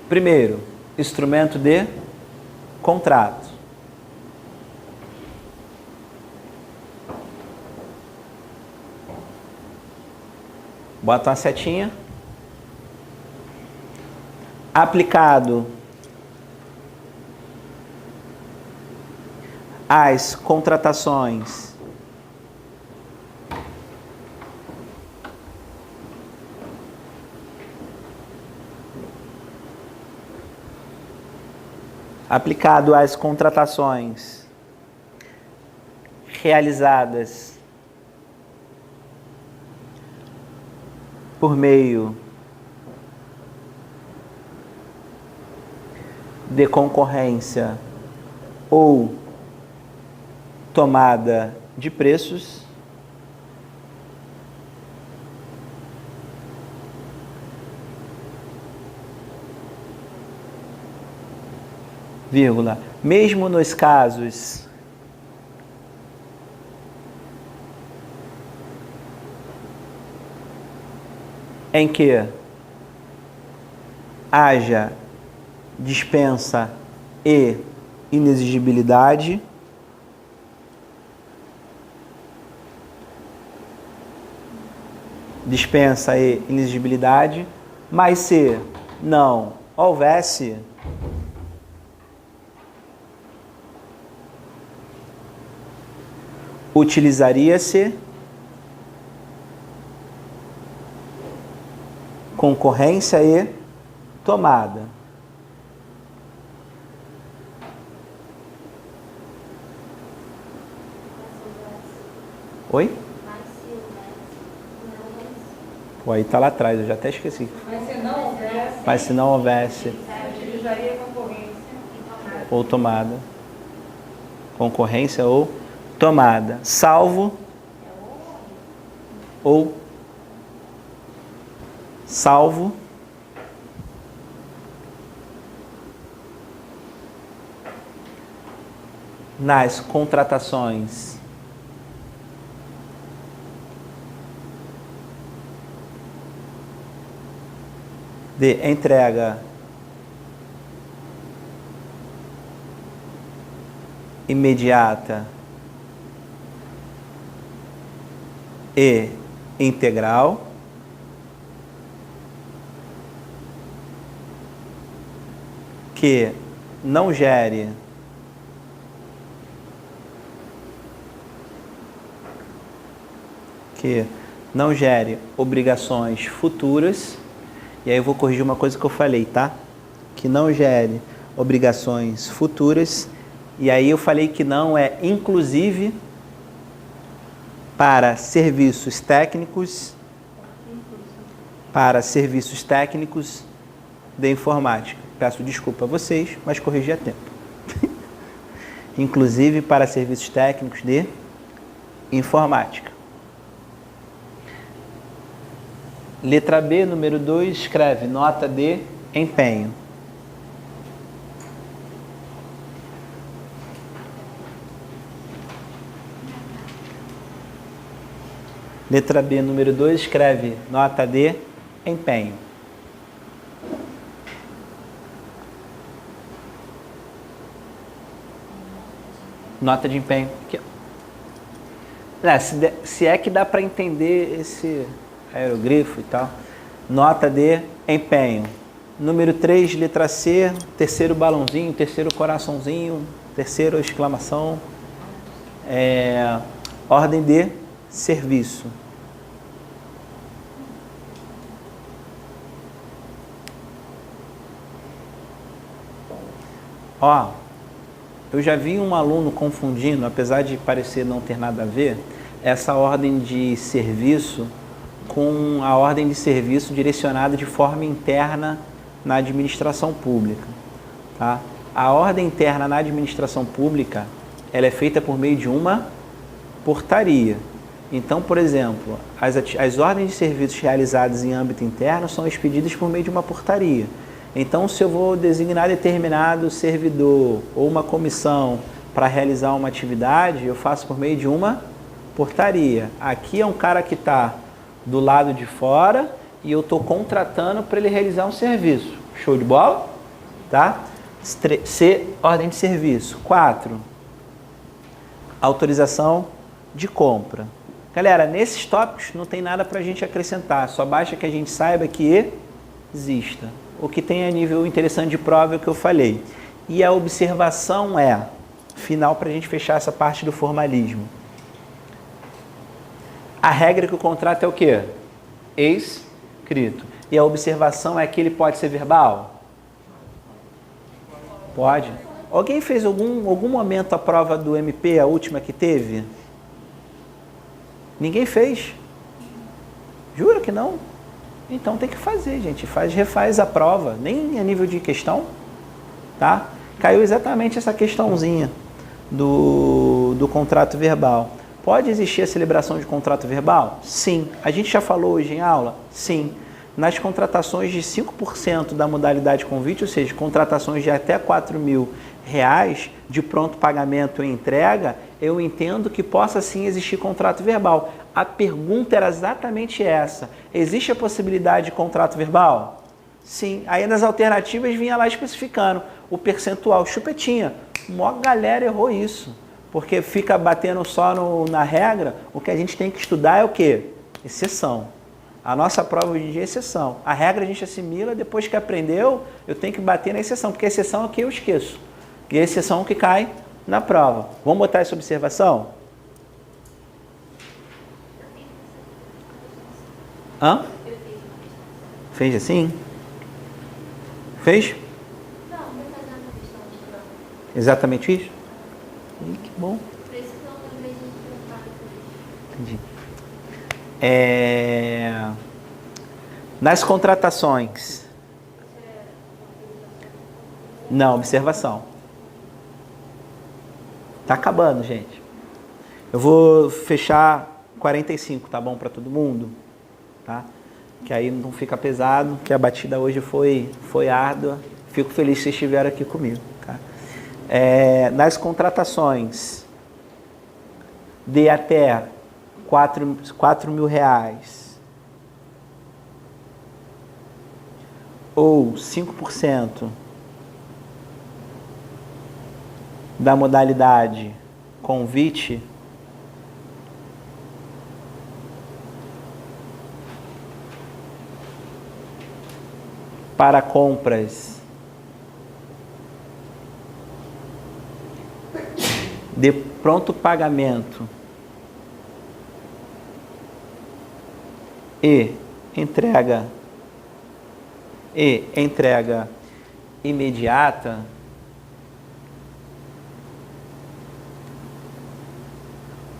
Primeiro, instrumento de contrato. Bota uma setinha. Aplicado às contratações realizadas por meio de concorrência ou tomada de preços, vírgula, mesmo nos casos em que haja dispensa e inexigibilidade, mas se não houvesse utilizaria-se concorrência e tomada. Oi? Pô, aí tá lá atrás, eu já até esqueci. Mas se não houvesse utilizaria concorrência ou tomada. Concorrência ou tomada. Salvo nas contratações de entrega imediata e integral, que não gere obrigações futuras. E aí eu vou corrigir uma coisa que eu falei, tá? Que não gere obrigações futuras. E aí eu falei que não é inclusive para serviços técnicos de informática. Peço desculpa a vocês, mas corrigi a tempo. Inclusive para serviços técnicos de informática. Letra B, número 2, escreve nota de empenho. Letra B, número 2, escreve nota de empenho. Nota de empenho. Aqui. Se é que dá para entender esse aerogrifo e tal. Nota de empenho. Número 3, letra C, terceiro balãozinho, terceiro coraçãozinho, terceiro exclamação. Ordem de serviço. Ó, eu já vi um aluno confundindo, apesar de parecer não ter nada a ver, essa ordem de serviço com a ordem de serviço direcionada de forma interna na administração pública. Tá? A ordem interna na administração pública, ela é feita por meio de uma portaria. Então, por exemplo, as ordens de serviços realizadas em âmbito interno são expedidas por meio de uma portaria. Então, se eu vou designar determinado servidor ou uma comissão para realizar uma atividade, eu faço por meio de uma portaria. Aqui é um cara que está do lado de fora e eu estou contratando para ele realizar um serviço. Show de bola? Tá? C, ordem de serviço. 4, autorização de compra. Galera, nesses tópicos não tem nada para a gente acrescentar, só basta que a gente saiba que exista. O que tem a nível interessante de prova é o que eu falei. E a observação é, final para a gente fechar essa parte do formalismo. A regra que o contrato é o quê? Escrito. E a observação é que ele pode ser verbal? Pode. Alguém fez algum momento a prova do MP, a última que teve? Ninguém fez? Jura que não? Então tem que fazer, gente. Refaz a prova, nem a nível de questão, tá? Caiu exatamente essa questãozinha do contrato verbal. Pode existir a celebração de contrato verbal? Sim. A gente já falou hoje em aula? Sim. Nas contratações de 5% da modalidade convite, ou seja, contratações de até R$4.000 de pronto pagamento e entrega, eu entendo que possa sim existir contrato verbal. A pergunta era exatamente essa. Existe a possibilidade de contrato verbal? Sim. Aí nas alternativas vinha lá especificando o percentual. Chupetinha. A maior galera errou isso. Porque fica batendo só na regra. O que a gente tem que estudar é o quê? Exceção. A nossa prova hoje em dia é exceção. A regra a gente assimila, depois que aprendeu, eu tenho que bater na exceção, porque a exceção é o que eu esqueço. E a exceção é o que cai na prova. Vamos botar essa observação? Hã? Fez assim? Fez? Não, vou fazer uma questão de prova. Exatamente isso? Ih, que bom. Por isso que eu lembrei de perguntar por isso. Entendi. Nas contratações. Não, observação. Tá acabando, gente. Eu vou fechar 45, tá bom para todo mundo? Tá? Que aí não fica pesado, que a batida hoje foi árdua. Fico feliz que vocês estiveram aqui comigo. Tá? Nas contratações de até R$4.000 ou 5% da modalidade convite, para compras de pronto pagamento e entrega imediata,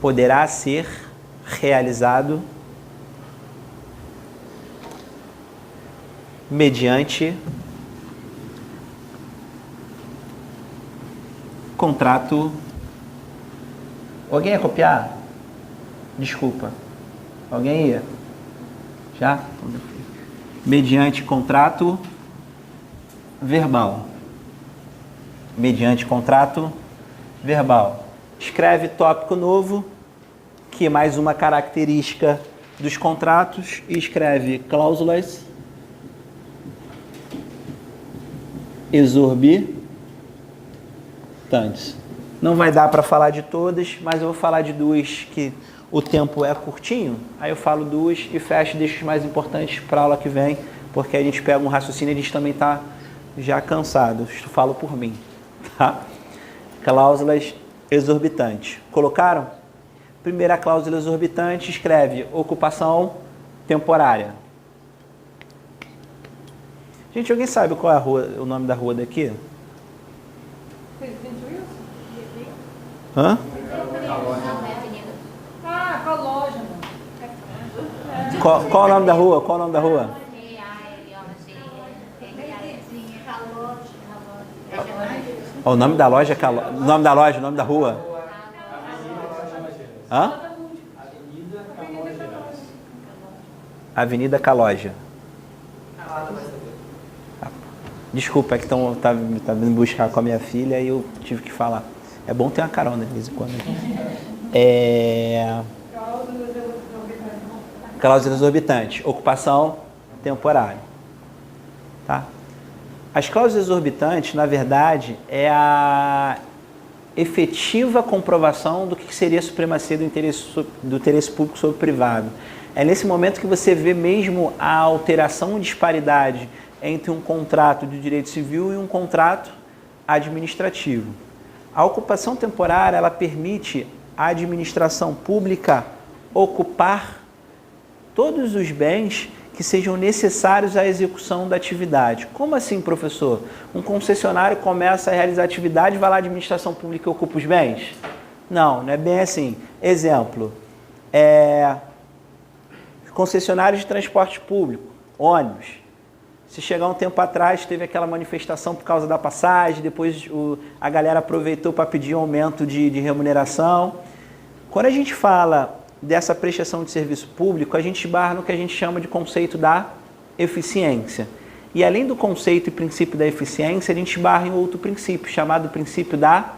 poderá ser realizado mediante contrato. Alguém ia copiar? Desculpa. Alguém ia? Já? Mediante contrato verbal. Mediante contrato verbal. Escreve tópico novo, que é mais uma característica dos contratos, e escreve cláusulas exorbitantes. Não vai dar para falar de todas, mas eu vou falar de duas que o tempo é curtinho, aí eu falo duas e fecho, deixo os mais importantes para a aula que vem, porque a gente pega um raciocínio e a gente também está já cansado, falo por mim, tá? Cláusulas exorbitantes. Colocaram? Primeira cláusula exorbitante, escreve ocupação temporária. Gente, alguém sabe qual é a rua, o nome da rua daqui? Presidente Wilson? Hã? Ah, com a loja, mano. Qual o nome da rua? Qual o nome da rua? O nome da loja, o nome da loja, o nome da rua. Hã? Avenida Caloja. Desculpa, é que tá vindo buscar com a minha filha e eu tive que falar. É bom ter uma carona de vez em quando. Cláusula exorbitante. Ocupação temporária. Tá? As cláusulas exorbitantes, na verdade, é a efetiva comprovação do que seria a supremacia do interesse público sobre o privado. É nesse momento que você vê mesmo a alteração ou disparidade entre um contrato de direito civil e um contrato administrativo. A ocupação temporária, ela permite à administração pública ocupar todos os bens que sejam necessários à execução da atividade. Como assim, professor? Um concessionário começa a realizar atividade e vai lá à administração pública e ocupa os bens? Não, não é bem assim. Exemplo, concessionários de transporte público, ônibus. Se chegar um tempo atrás, teve aquela manifestação por causa da passagem, depois a galera aproveitou para pedir um aumento de remuneração. Quando a gente fala dessa prestação de serviço público, a gente esbarra no que a gente chama de conceito da eficiência. E além do conceito e princípio da eficiência, a gente esbarra em outro princípio, chamado princípio da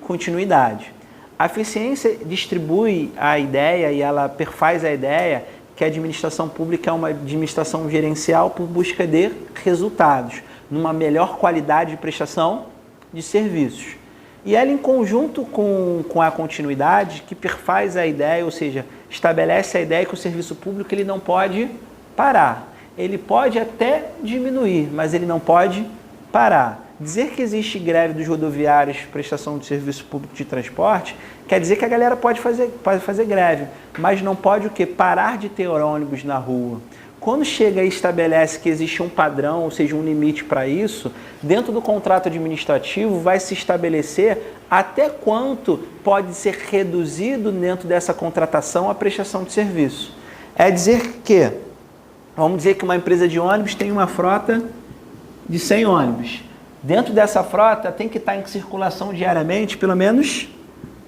continuidade. A eficiência distribui a ideia e ela perfaz a ideia que a administração pública é uma administração gerencial por busca de resultados, numa melhor qualidade de prestação de serviços. E ela, em conjunto com a continuidade, que perfaz a ideia, ou seja, estabelece a ideia que o serviço público ele não pode parar. Ele pode até diminuir, mas ele não pode parar. Dizer que existe greve dos rodoviários, prestação de serviço público de transporte, quer dizer que a galera pode fazer greve, mas não pode o quê? Parar de ter ônibus na rua. Quando chega e estabelece que existe um padrão, ou seja, um limite para isso, dentro do contrato administrativo vai se estabelecer até quanto pode ser reduzido dentro dessa contratação a prestação de serviço. É dizer que, vamos dizer que uma empresa de ônibus tem uma frota de 100 ônibus. Dentro dessa frota tem que estar em circulação diariamente pelo menos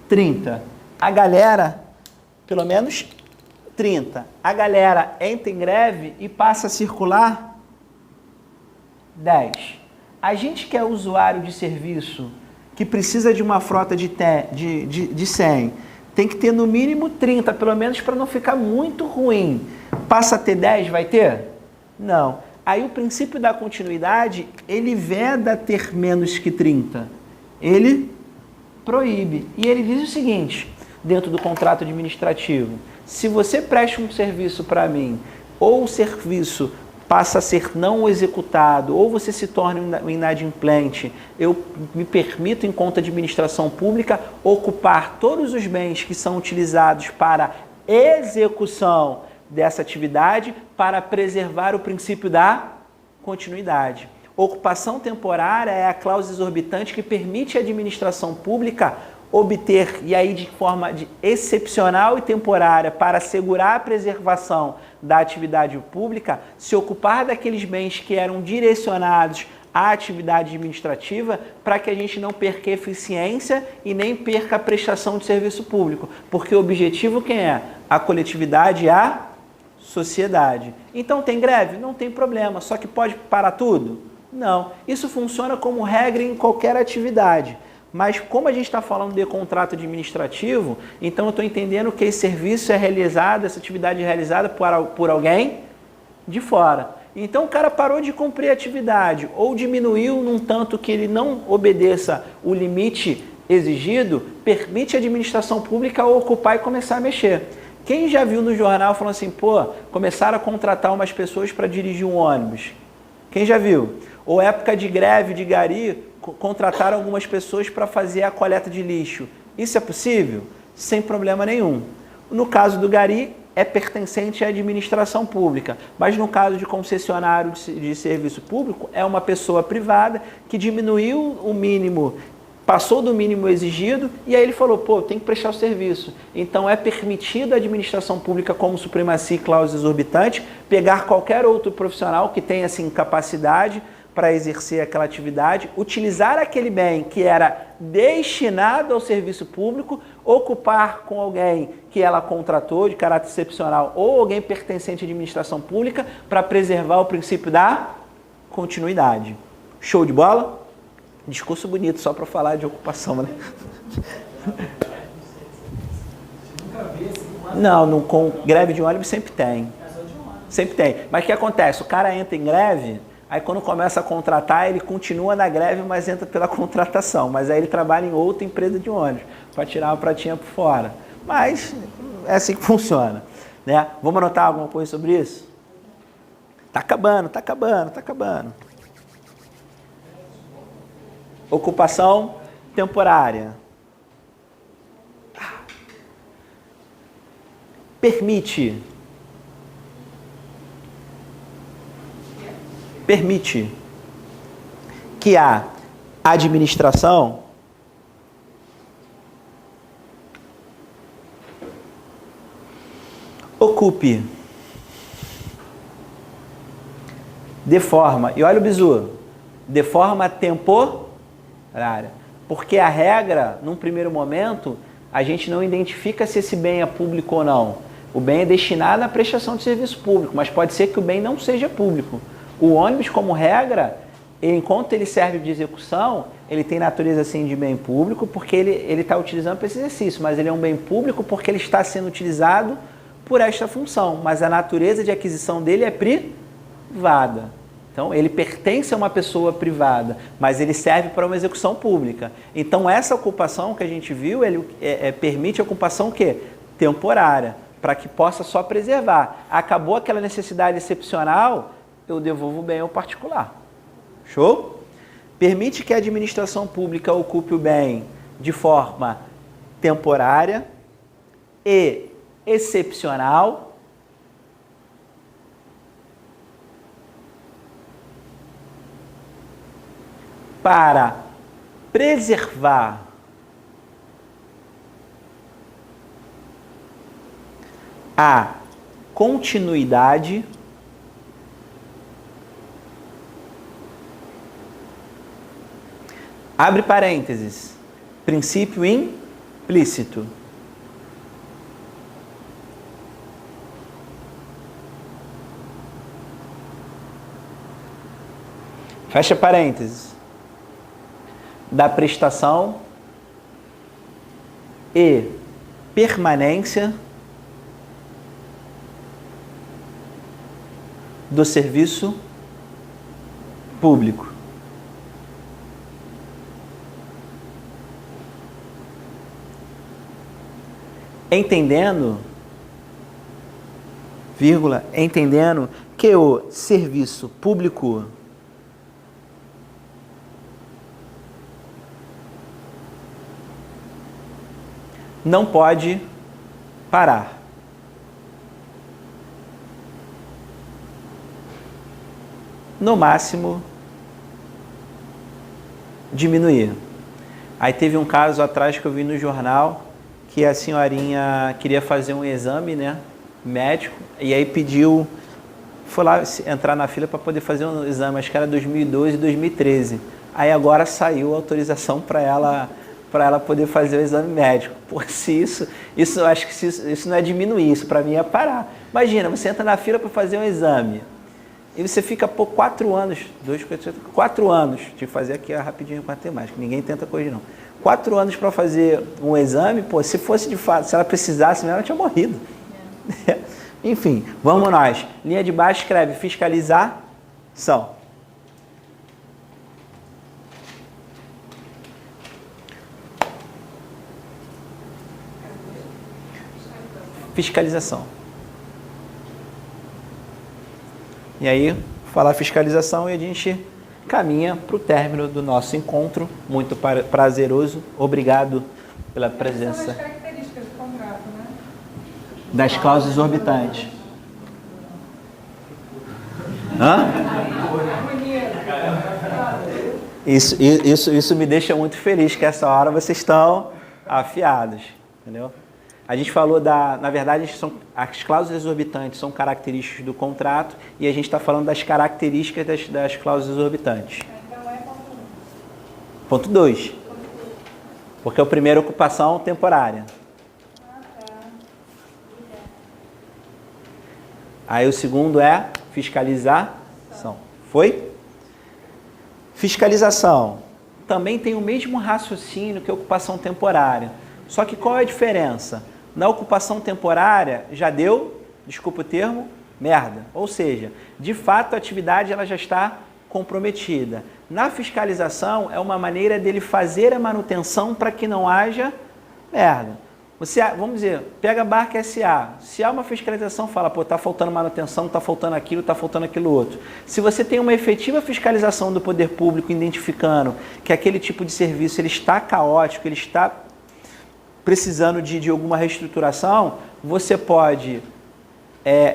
30. A galera, pelo menos 30. A galera entra em greve e passa a circular 10. A gente que é usuário de serviço, que precisa de uma frota de 100, tem que ter no mínimo 30, pelo menos para não ficar muito ruim. Passa a ter 10, vai ter? Não. Aí o princípio da continuidade, ele veda ter menos que 30. Ele proíbe. E ele diz o seguinte, dentro do contrato administrativo: se você presta um serviço para mim, ou o serviço passa a ser não executado, ou você se torna um inadimplente, eu me permito, em conta de administração pública, ocupar todos os bens que são utilizados para execução dessa atividade para preservar o princípio da continuidade. Ocupação temporária é a cláusula exorbitante que permite à administração pública obter, e aí de forma excepcional e temporária, para assegurar a preservação da atividade pública, se ocupar daqueles bens que eram direcionados à atividade administrativa, para que a gente não perca eficiência e nem perca a prestação de serviço público. Porque o objetivo quem é? A coletividade e a sociedade. Então tem greve? Não tem problema, só que pode parar tudo? Não. Isso funciona como regra em qualquer atividade. Mas como a gente está falando de contrato administrativo, então eu estou entendendo que esse serviço é realizado, essa atividade é realizada por alguém de fora. Então o cara parou de cumprir a atividade ou diminuiu num tanto que ele não obedeça o limite exigido, permite a administração pública ocupar e começar a mexer. Quem já viu no jornal falando assim, pô, começaram a contratar umas pessoas para dirigir um ônibus? Quem já viu? Ou época de greve de gari, contrataram algumas pessoas para fazer a coleta de lixo. Isso é possível? Sem problema nenhum. No caso do gari, é pertencente à administração pública, mas no caso de concessionário de serviço público, é uma pessoa privada que diminuiu o mínimo, passou do mínimo exigido, e aí ele falou, pô, tem que prestar o serviço. Então é permitido à administração pública, como supremacia e cláusula exorbitante, pegar qualquer outro profissional que tenha assim, capacidade para exercer aquela atividade, utilizar aquele bem que era destinado ao serviço público, ocupar com alguém que ela contratou de caráter excepcional ou alguém pertencente à administração pública para preservar o princípio da continuidade. Show de bola? Discurso bonito só para falar de ocupação, né? Não, com greve de ônibus sempre tem. Sempre tem. Mas o que acontece? O cara entra em greve, Aí quando começa a contratar, ele continua na greve, mas entra pela contratação. Mas aí ele trabalha em outra empresa de ônibus, para tirar uma pratinha por fora. Mas é assim que funciona, né? Vamos anotar alguma coisa sobre isso? Tá acabando, tá acabando, tá acabando. Ocupação temporária. Permite que a administração ocupe de forma, e olha o bizu, de forma temporária. Porque a regra, num primeiro momento, a gente não identifica se esse bem é público ou não. O bem é destinado à prestação de serviço público, mas pode ser que o bem não seja público. O ônibus, como regra, enquanto ele serve de execução, ele tem natureza assim de bem público, porque ele está utilizando para esse exercício, mas ele é um bem público porque ele está sendo utilizado por esta função, mas a natureza de aquisição dele é privada. Então, ele pertence a uma pessoa privada, mas ele serve para uma execução pública. Então, essa ocupação que a gente viu, ele permite a ocupação o quê? Temporária, para que possa só preservar. Acabou aquela necessidade excepcional, eu devolvo o bem ao particular. Show? Permite que a administração pública ocupe o bem de forma temporária e excepcional, para preservar a continuidade abre parênteses, princípio implícito. Fecha parênteses. Da prestação e permanência do serviço público. Entendendo, vírgula, entendendo que o serviço público não pode parar. No máximo, diminuir. Aí teve um caso atrás que eu vi no jornal que a senhorinha queria fazer um exame, né, médico, e aí pediu, foi lá entrar na fila para poder fazer um exame, acho que era 2012 e 2013. Aí agora saiu a autorização para ela poder fazer o exame médico. Pô, se isso eu acho que isso não é diminuir, isso para mim é parar. Imagina, você entra na fila para fazer um exame e você fica por 4 anos, 4 anos, deixa eu fazer aqui rapidinho com a matemática, ninguém tenta corrigir não. 4 anos para fazer um exame, pô, se fosse de fato, se ela precisasse mesmo, ela tinha morrido. É. Enfim, vamos nós. Linha de baixo escreve fiscalização. Fiscalização. E aí, falar fiscalização e a gente caminha para o término do nosso encontro. Muito prazeroso. Obrigado pela presença. São as características do contrato, né? Das cláusulas exorbitantes. Hã? Isso me deixa muito feliz, que essa hora vocês estão afiados, entendeu? A gente falou na verdade, as cláusulas exorbitantes são características do contrato e a gente está falando das características das cláusulas exorbitantes. Então é ponto 2. Porque é o primeiro ocupação temporária. Aí o segundo é fiscalização. Foi? Fiscalização. Também tem o mesmo raciocínio que a ocupação temporária. Só que qual é a diferença? Na ocupação temporária já deu, desculpa o termo, merda. Ou seja, de fato a atividade ela já está comprometida. Na fiscalização, é uma maneira dele fazer a manutenção para que não haja merda. Você, vamos dizer, pega a Barca SA. Se há uma fiscalização, fala, pô, tá faltando manutenção, tá faltando aquilo outro. Se você tem uma efetiva fiscalização do poder público identificando que aquele tipo de serviço ele está caótico, ele está precisando de alguma reestruturação, você pode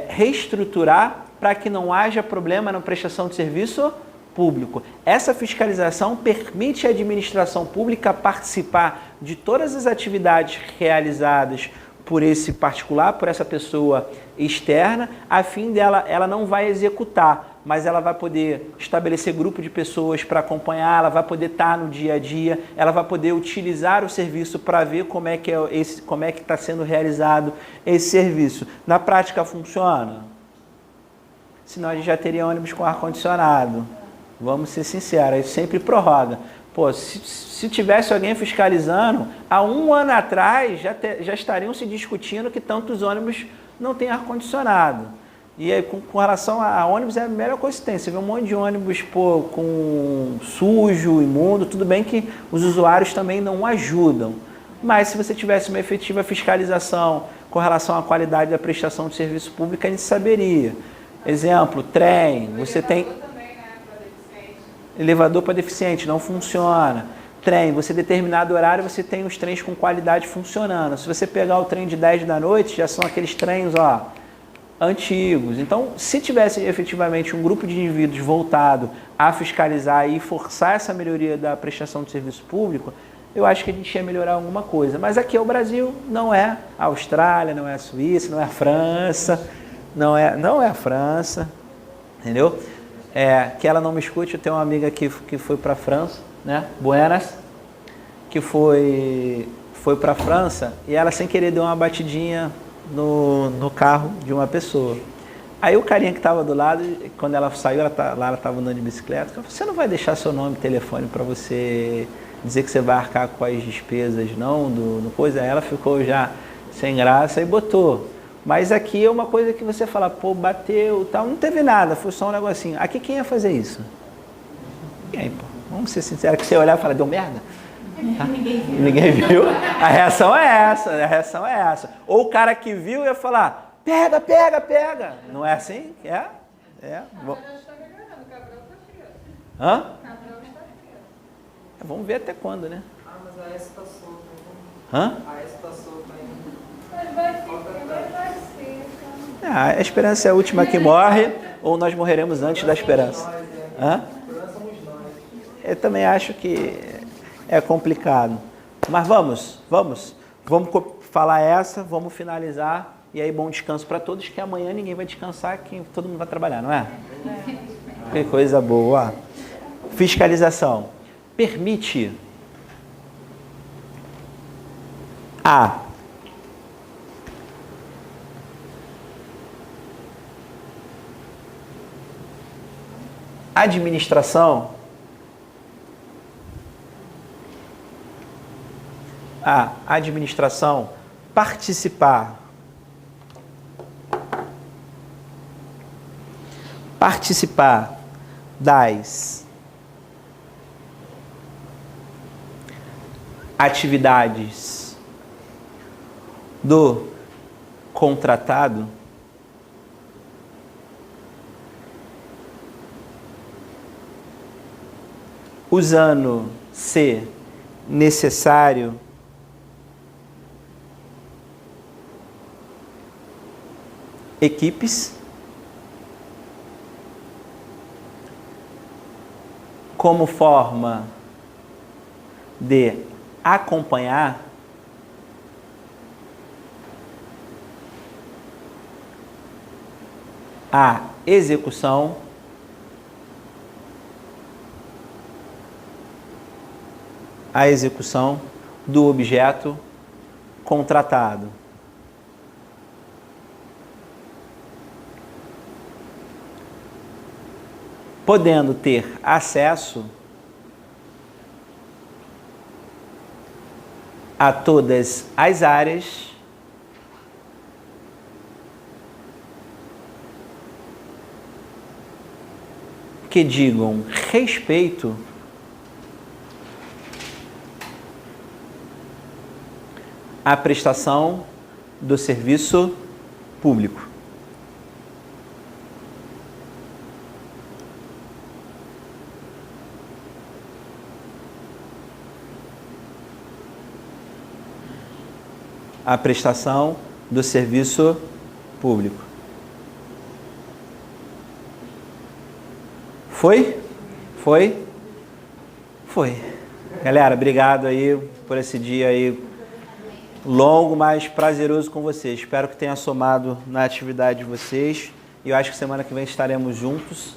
reestruturar para que não haja problema na prestação de serviço público. Essa fiscalização permite à administração pública participar de todas as atividades realizadas por esse particular, por essa pessoa externa, a fim dela, ela não vai executar, mas ela vai poder estabelecer grupo de pessoas para acompanhar, ela vai poder estar no dia a dia, ela vai poder utilizar o serviço para ver como é que está sendo realizado esse serviço. Na prática funciona? Senão a gente já teria ônibus com ar-condicionado. Vamos ser sinceros, isso sempre prorroga. Pô, se tivesse alguém fiscalizando, há um ano atrás já estariam se discutindo que tantos ônibus não têm ar-condicionado. E aí, com relação a ônibus, é a melhor coisa que tem. Você vê um monte de ônibus com sujo, imundo, tudo bem que os usuários também não ajudam. Mas se você tivesse uma efetiva fiscalização com relação à qualidade da prestação de serviço público, a gente saberia. Exemplo, trem, você tem... Elevador para deficiente, não funciona. Trem, você determinado horário, você tem os trens com qualidade funcionando. Se você pegar o trem de 10 da noite, já são aqueles trens, antigos. Então, se tivesse efetivamente um grupo de indivíduos voltado a fiscalizar e forçar essa melhoria da prestação de serviço público, eu acho que a gente ia melhorar alguma coisa. Mas aqui é o Brasil, não é a Austrália, não é a Suíça, não é a França, não é a França, entendeu? Que ela não me escute, eu tenho uma amiga que foi para a França, né? Buenas, que foi para a França e ela sem querer deu uma batidinha no carro de uma pessoa. Aí o carinha que estava do lado, quando ela saiu, ela estava andando de bicicleta, falou, você não vai deixar seu nome e telefone para você dizer que você vai arcar com as despesas, não, do coisa? Aí ela ficou já sem graça e botou. Mas aqui é uma coisa que você fala, pô, bateu, tal, não teve nada, foi só um negocinho. Aqui quem ia fazer isso? Ninguém, pô. Vamos ser sinceros, que você olhar e falar, deu merda? Tá? Ninguém viu. A reação é essa. Ou o cara que viu ia falar, pega. Não é assim? É. Cabral está melhorando, Cabral está frio. Hã? Cabral está frio. Vamos ver até quando, né? Mas a S está solta. Hã? A S está solta ainda. Mas vai ser. A esperança é a última que morre, ou nós morreremos antes da esperança. Hã? Eu também acho que é complicado. Mas vamos falar vamos finalizar, e aí bom descanso para todos, que amanhã ninguém vai descansar, que todo mundo vai trabalhar, não é? Que coisa boa. Fiscalização. Permite a administração participar das atividades do contratado usando, se necessário, equipes como forma de acompanhar a execução do objeto contratado. Podendo ter acesso a todas as áreas que digam respeito à prestação do serviço público. A prestação do serviço público. Foi? Foi? Foi. Galera, obrigado aí por esse dia aí longo, mas prazeroso com vocês. Espero que tenha somado na atividade de vocês. E eu acho que semana que vem estaremos juntos